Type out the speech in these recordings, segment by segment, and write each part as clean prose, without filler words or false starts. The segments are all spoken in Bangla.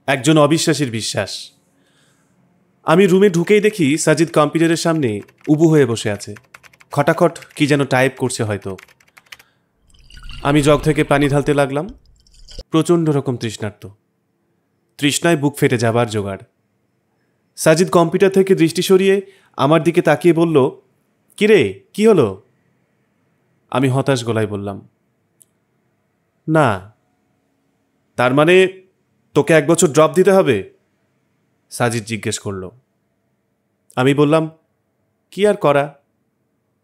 একজন অবিশ্বাসীর বিশ্বাস। আমি রুমে ঢুকেই দেখি সাজিদ কম্পিউটারের সামনে উবু হয়ে বসে আছে, খটাখট কি যেন টাইপ করছে হয়তো। আমি জগ থেকে পানি ঢালতে লাগলাম। প্রচণ্ড রকম তৃষ্ণায় বুক ফেটে যাবার জোগাড়। সাজিদ কম্পিউটার থেকে দৃষ্টি সরিয়ে আমার দিকে তাকিয়ে বলল, কিরে, কি হলো? আমি হতাশ গলায় বললাম, না। তার মানে তোকে 1 বছর ড্রপ দিতে হবে? সাজিদ জিজ্ঞেস করল। আমি বললাম, কি আর করা,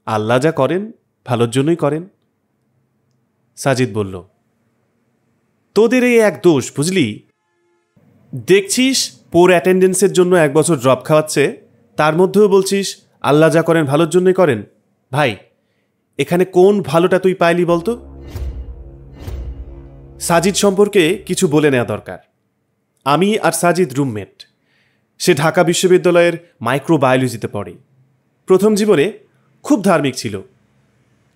আল্লাহ যা করেন ভালোর জন্যই করেন। সাজিদ বলল, তোদের এই এক দোষ বুঝলি, দেখছিস পোর অ্যাটেন্ডেন্সের জন্য 1 বছর ড্রপ খাওয়াচ্ছে, তার মধ্যেও বলছিস আল্লাহ যা করেন ভালোর জন্যই করেন। ভাই, এখানে কোন ভালোটা তুই পাইলি বলতো? সাজিদ সম্পর্কে কিছু বলে নেওয়া দরকার। আমি আর সাজিদ রুমমেট। সে ঢাকা বিশ্ববিদ্যালয়ের মাইক্রোবায়োলজিতে পড়ে। প্রথম জীবনে খুব ধার্মিক ছিল,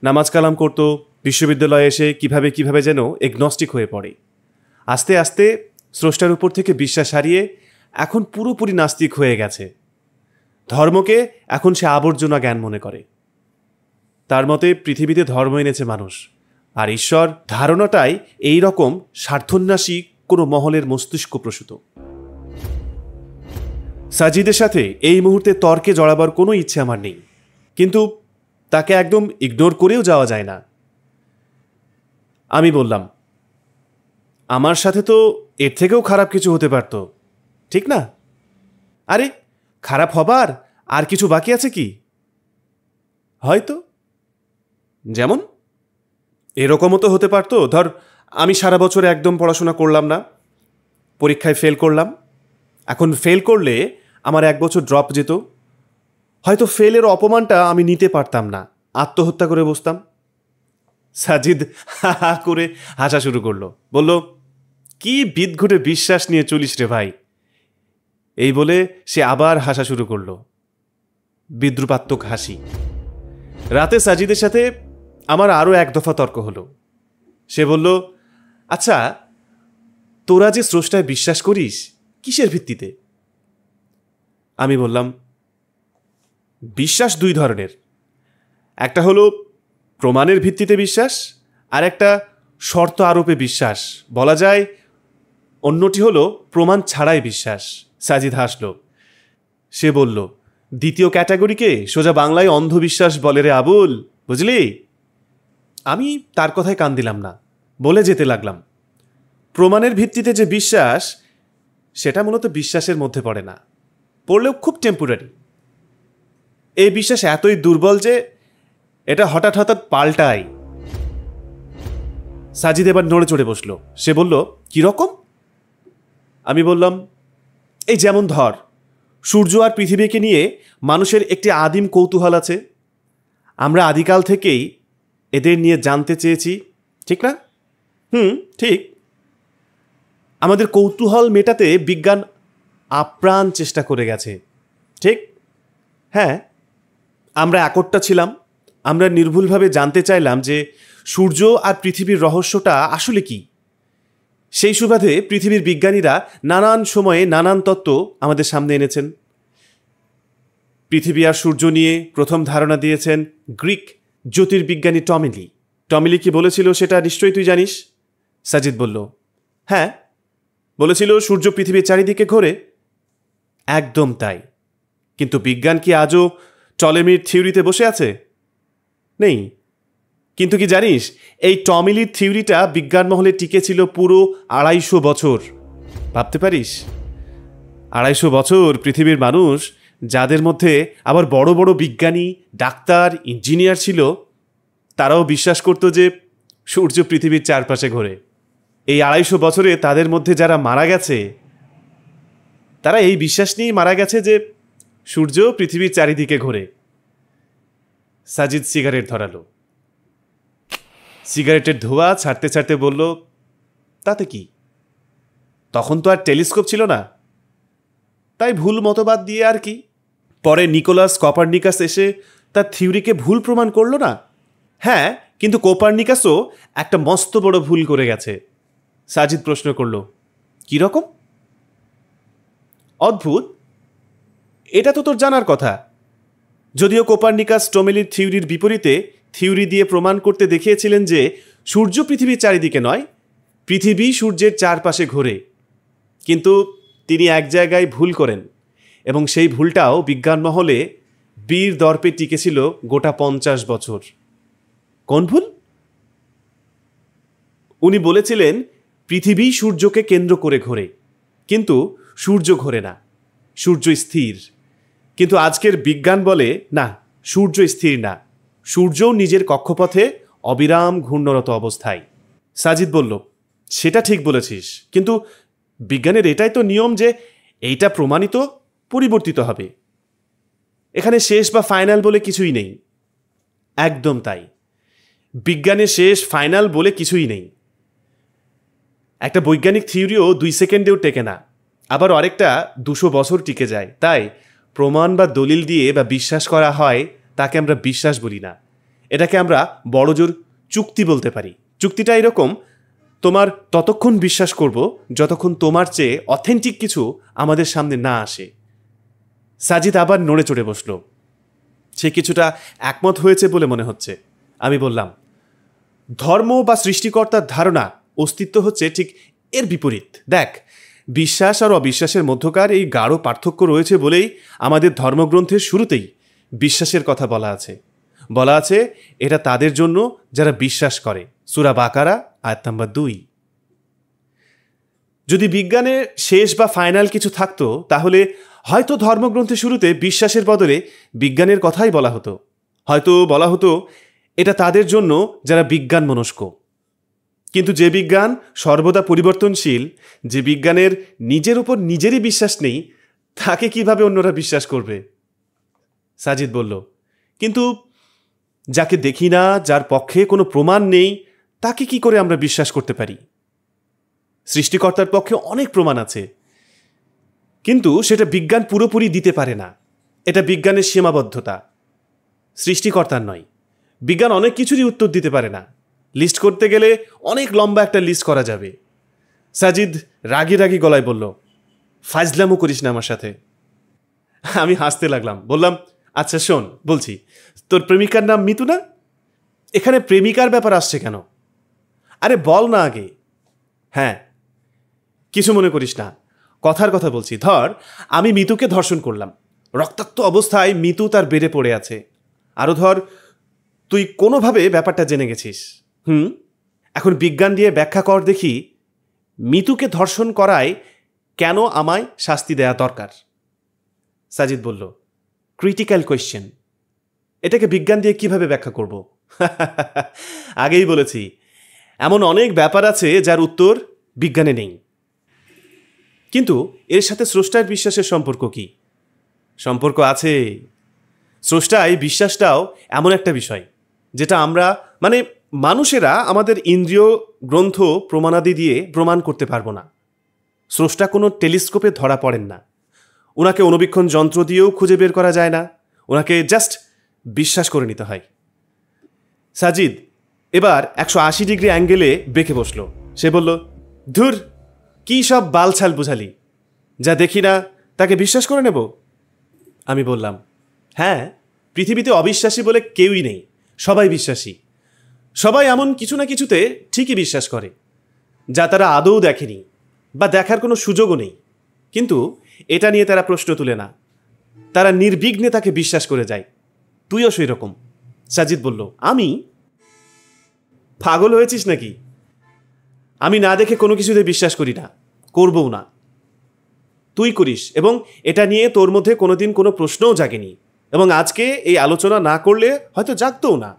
নামাজ কালাম করত, বিশ্ববিদ্যালয়ে এসে কিভাবে যেন এগনস্টিক হয়ে পড়ে। আস্তে আস্তে স্রষ্টার উপর থেকে বিশ্বাস হারিয়ে এখন পুরোপুরি নাস্তিক হয়ে গেছে। ধর্মকে এখন সে আবর্জনা জ্ঞান মনে করে। তার মতে পৃথিবীতে ধর্ম এনেছে মানুষ, আর ঈশ্বর ধারণাটাই এই রকম স্বার্থন্যাসী কোনো মহলের মস্তিষ্ক প্রসূত। সাজিদের সাথে এই মুহূর্তে তর্কে জড়াবার কোনো ইচ্ছে আমার নেই, কিন্তু তাকে একদম ইগনোর করেও যাওয়া যায় না। আমি বললাম, আমার সাথে তো এর থেকেও খারাপ কিছু হতে পারত, ঠিক না? আরে, খারাপ হবার আর কিছু বাকি আছে কি? হয়তো। যেমন এরকমও তো হতে পারতো, ধর আমি সারা বছর একদম পড়াশোনা করলাম না, পরীক্ষায় ফেল করলাম। এখন ফেল করলে আমার 1 বছর ড্রপ যেত। হয়তো ফেলের অপমানটা আমি নিতে পারতাম না, আত্মহত্যা করে বসতাম। সাজিদ হা হা করে হাসা শুরু করলো, বলল, কি বিদঘুটে বিশ্বাস নিয়ে চলিস রে ভাই। এই বলে সে আবার হাসা শুরু করলো, বিদ্রুপাত্মক হাসি। রাতে সাজিদের সাথে আমার আরও 1 দফা তর্ক হলো। সে বলল, আচ্ছা, তোরা যে স্রষ্টায় বিশ্বাস করিস কিসের ভিত্তিতে? আমি বললাম, বিশ্বাস 2 ধরনের। একটা হলো প্রমাণের ভিত্তিতে বিশ্বাস, আর একটা শর্ত আরোপে বিশ্বাস, বলা যায় অন্যটি হলো প্রমাণ ছাড়াই বিশ্বাস। সাজিদ হাসল। সে বলল, দ্বিতীয় ক্যাটাগরিকে সোজা বাংলায় অন্ধবিশ্বাস বলে রে আবুল, বুঝলি? আমি তার কথায় কান দিলাম না, বলে যেতে লাগলাম, প্রমাণের ভিত্তিতে যে বিশ্বাস সেটা মূলত বিশ্বাসের মধ্যে পড়ে না, পড়লেও খুব টেম্পোরারি। এই বিশ্বাস এতই দুর্বল যে এটা হঠাৎ হঠাৎ পাল্টায়। সাজিদ এবার নড়ে চড়ে বসলো। সে বলল, কীরকম? আমি বললাম, এই যেমন ধর, সূর্য আর পৃথিবীকে নিয়ে মানুষের একটি আদিম কৌতূহল আছে। আমরা আদিকাল থেকেই এদের নিয়ে জানতে চেয়েছি, ঠিক না? ঠিক। আমাদের কৌতূহল মেটাতে বিজ্ঞান আপ্রাণ চেষ্টা করে গেছে, ঠিক? হ্যাঁ, আমরা একট্টা ছিলাম। আমরা নির্ভুলভাবে জানতে চাইলাম যে সূর্য আর পৃথিবীর রহস্যটা আসলে কি। সেই সুবাদে পৃথিবীর বিজ্ঞানীরা নানান সময়ে নানান তত্ত্ব আমাদের সামনে এনেছেন। পৃথিবী আর সূর্য নিয়ে প্রথম ধারণা দিয়েছেন গ্রিক জ্যোতির্বিজ্ঞানী টমেলি। টমেলি কি বলেছিল সেটা নিশ্চয়ই তুই জানিস। সাজিদ বলল, হ্যাঁ, বলেছিল সূর্য পৃথিবীর চারিদিকে ঘোরে। একদম তাই। কিন্তু বিজ্ঞান কি আজও টলেমির থিওরিতে বসে আছে? নেই। কিন্তু কি জানিস, এই টমেলির থিওরিটা বিজ্ঞান মহলে টিকে ছিল পুরো 250 বছর। ভাবতে পারিস? 250 বছর পৃথিবীর মানুষ, যাদের মধ্যে আবার বড় বড় বিজ্ঞানী, ডাক্তার, ইঞ্জিনিয়ার ছিল, তারাও বিশ্বাস করত যে সূর্য পৃথিবীর চারপাশে ঘোরে। এই 250 বছরে তাদের মধ্যে যারা মারা গেছে, তারা এই বিশ্বাস নিয়েই মারা গেছে যে সূর্য পৃথিবীর চারিদিকে ঘোরে। সাজিদ সিগারেট ধরালো। সিগারেটের ধোঁয়া ছাড়তে ছাড়তে বলল, তাতে কি? তখন তো আর টেলিস্কোপ ছিল না, তাই ভুল মতবাদ দিয়ে আর কি। পরে নিকোলাস কোপারনিকাস এসে তার থিওরিকে ভুল প্রমাণ করল না? হ্যাঁ, কিন্তু কোপারনিকাসও একটা মস্ত বড় ভুল করে গেছে। সাজিদ প্রশ্ন করল, কী রকম? অদ্ভুত, এটা তো তোর জানার কথা। যদিও কোপার্নিকাস টোমেলির থিওরির বিপরীতে থিওরি দিয়ে প্রমাণ করতে দেখিয়েছিলেন যে সূর্য পৃথিবীর চারিদিকে নয়, পৃথিবী সূর্যের চারপাশে ঘোরে। কিন্তু তিনি এক জায়গায় ভুল করেন, এবং সেই ভুলটাও বিজ্ঞান মহলে বীর দর্পে টিকেছিল গোটা 50 বছর। কোন ভুল? উনি বলেছিলেন পৃথিবী সূর্যকে কেন্দ্র করে ঘোরে, কিন্তু সূর্য ঘোরে না, সূর্য স্থির। কিন্তু আজকের বিজ্ঞান বলে না, সূর্য স্থির না, সূর্যও নিজের কক্ষপথে অবিরাম ঘূর্ণরত অবস্থায়। সাজিদ বলল, সেটা ঠিক বলেছিস, কিন্তু বিজ্ঞানের এটাই তো নিয়ম যে এইটা প্রমাণিত পরিবর্তিত হবে। এখানে শেষ বা ফাইনাল বলে কিছুই নেই। একদম তাই, বিজ্ঞানে শেষ ফাইনাল বলে কিছুই নেই। একটা বৈজ্ঞানিক থিওরিও 2 সেকেন্ডেও টেকে না, আবার আরেকটা 200 বছর টিকে যায়। তাই প্রমাণ বা দলিল দিয়ে বা বিশ্বাস করা হয় তাকে আমরা বিশ্বাস বলি না, এটাকে আমরা বড়জোর চুক্তি বলতে পারি। চুক্তিটা এরকম, তোমার ততক্ষণ বিশ্বাস করব যতক্ষণ তোমার চেয়ে অথেন্টিক কিছু আমাদের সামনে না আসে। সাজিদ আবার নড়ে চড়ে বসল। সে কিছুটা একমত হয়েছে বলে মনে হচ্ছে। আমি বললাম, ধর্ম বা সৃষ্টিকর্তার ধারণা অস্তিত্ব হচ্ছে ঠিক এর বিপরীত। দেখ, বিশ্বাস আর অবিশ্বাসের মধ্যকার এই গাঢ় পার্থক্য রয়েছে বলেই আমাদের ধর্মগ্রন্থের শুরুতেই বিশ্বাসের কথা বলা আছে। বলা আছে এটা তাদের জন্য যারা বিশ্বাস করে, সূরা বাকারা আয়াত নাম্বার 2। যদি বিজ্ঞানে শেষ বা ফাইনাল কিছু থাকতো, তাহলে হয়তো ধর্মগ্রন্থের শুরুতে বিশ্বাসের বদলে বিজ্ঞানের কথাই বলা হতো। হয়তো বলা হতো এটা তাদের জন্য যারা বিজ্ঞান মনস্ক। কিন্তু যে বিজ্ঞান সর্বদা পরিবর্তনশীল, যে বিজ্ঞানের নিজের উপর নিজেরই বিশ্বাস নেই, তাকে কিভাবে অন্যরা বিশ্বাস করবে? সাজিদ বলল, কিন্তু যাকে দেখি না, যার পক্ষে কোনো প্রমাণ নেই, তাকে কি করে আমরা বিশ্বাস করতে পারি? সৃষ্টিকর্তার পক্ষে অনেক প্রমাণ আছে, কিন্তু সেটা বিজ্ঞান পুরোপুরি দিতে পারে না। এটা বিজ্ঞানের সীমাবদ্ধতা, সৃষ্টিকর্তার নয়। বিজ্ঞান অনেক কিছুরই উত্তর দিতে পারে না। লিস্ট করতে গেলে অনেক লম্বা একটা লিস্ট করা যাবে। সাজিদ রাগি রাগি গলায় বলল, ফাজলামো করিস না আমার সাথে। আমি হাসতে লাগলাম, বললাম, আচ্ছা শোন, বলছি, তোর প্রেমিকার নাম মিতু না? এখানে প্রেমিকার ব্যাপার আসছে কেন? আরে বল না আগে। হ্যাঁ, কিছু মনে করিস না, কথার কথা বলছি। ধর আমি মিতুকে ধর্ষণ করলাম, রক্তাক্ত অবস্থায় মিতু তার বেডে পড়ে আছে। আরও ধর তুই কোনোভাবে ব্যাপারটা জেনে গেছিস। এখন বিজ্ঞান দিয়ে ব্যাখ্যা কর দেখি, মিতুকে ধর্ষণ করায় কেন আমায় শাস্তি দেয়া দরকার? সাজিদ বলল, ক্রিটিক্যাল কোয়েশ্চেন, এটাকে বিজ্ঞান দিয়ে কিভাবে ব্যাখ্যা করব? আগেই বলেছি, এমন অনেক ব্যাপার আছে যার উত্তর বিজ্ঞানে নেই। কিন্তু এর সাথে স্রষ্টার বিশ্বাসের সম্পর্ক কি? সম্পর্ক আছে। স্রষ্টায় বিশ্বাসটাও এমন একটা বিষয় যেটা আমরা, মানে মানুষেরা, আমাদের ইন্দ্রিয় গ্রন্থ প্রমাণাদি দিয়ে প্রমাণ করতে পারবো না। স্রষ্টা কোনো টেলিস্কোপে ধরা পড়েন না, ওনাকে অনুবীক্ষণ যন্ত্র দিয়েও খুঁজে বের করা যায় না, ওনাকে জাস্ট বিশ্বাস করে নিতে হয়। সাজিদ এবার 180 ডিগ্রি অ্যাঙ্গেলে বেঁকে বসলো। সে বলল, ধুর, কী সব বালছাল বুঝালি, যা দেখি না তাকে বিশ্বাস করে নেব? আমি বললাম, হ্যাঁ, পৃথিবীতে অবিশ্বাসী বলে কেউই নেই, সবাই বিশ্বাসী। সবাই এমন কিছু না কিছুতে ঠিকই বিশ্বাস করে, যা তারা আদৌ দেখেনি বা দেখার কোনো সুযোগও নেই। কিন্তু এটা নিয়ে তারা প্রশ্ন তুলে না, তারা নির্বিঘ্নে তাকে বিশ্বাস করে যায়। তুইও সেই রকম। সাজিদ বলল, আমি? পাগল হয়েছিস নাকি? আমি না দেখে কোনো কিছুতে বিশ্বাস করি না, করবও না। তুই করিস, এবং এটা নিয়ে তোর মধ্যে কোনোদিন কোনো প্রশ্নও জাগেনি, এবং আজকে এই আলোচনা না করলে হয়তো জাগতও না।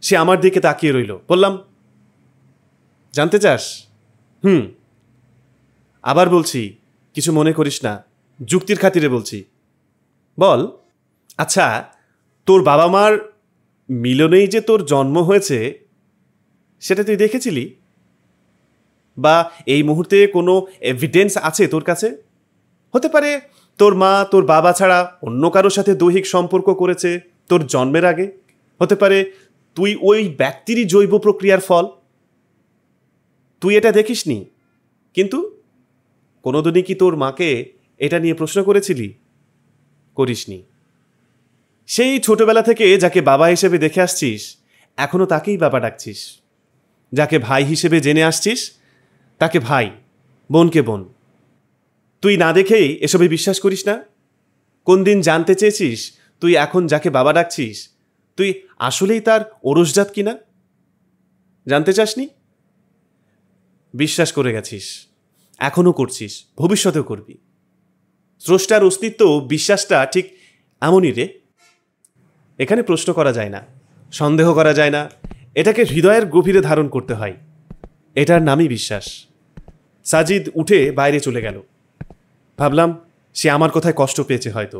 সে আমার দিকে তাকিয়ে রইল। বললাম, জানতে চাস? আবার বলছি, কিছু মনে করিস না, যুক্তির খাতিরে বলছি। বল, আচ্ছা, তোর বাবা মার মিলনেই যে তোর জন্ম হয়েছে, সেটা তুই দেখেছিলি? বা এই মুহূর্তে কোনো এভিডেন্স আছে তোর কাছে? হতে পারে তোর মা তোর বাবা ছাড়া অন্য কারোর সাথে দৈহিক সম্পর্ক করেছে তোর জন্মের আগে। হতে পারে তুই ওই ব্যক্তিরই জৈব প্রক্রিয়ার ফল। তুই এটা দেখিসনি, কিন্তু কোনোদিনই কি তোর মাকে এটা নিয়ে প্রশ্ন করেছিলি? করিসনি। সেই ছোটবেলা থেকে যাকে বাবা হিসেবে দেখে আসছিস, এখনো তাকেই বাবা ডাকছিস। যাকে ভাই হিসেবে জেনে আসছিস, তাকে ভাই, বোনকে বোন। তুই না দেখেই এসবে বিশ্বাস করিস না? কোন দিন জানতে চেয়েছিস তুই এখন যাকে বাবা ডাকছিস, তুই আসলেই তার ওরসজাত কিনা? জানতে চাসনি? বিশ্বাস করে গেছিস, এখনও করছিস, ভবিষ্যতেও করবি। স্রষ্টার অস্তিত্ব বিশ্বাসটা ঠিক এমনই রে। এখানে প্রশ্ন করা যায় না, সন্দেহ করা যায় না, এটাকে হৃদয়ের গভীরে ধারণ করতে হয়। এটার নামই বিশ্বাস। সাজিদ উঠে বাইরে চলে গেল। ভাবলাম সে আমার কথায় কষ্ট পেয়েছে হয়তো।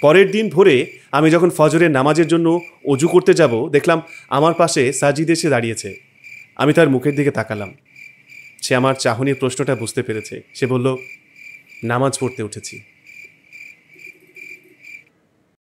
পরের দিন ভোরে আমি যখন ফজরের নামাজের জন্য অজু করতে যাব, দেখলাম আমার পাশে সাজিদ এসে দাঁড়িয়েছে। আমি তার মুখের দিকে তাকালাম। সে আমার চাহনির প্রশ্নটা বুঝতে পেরেছে। সে বলল, নামাজ পড়তে উঠেছি।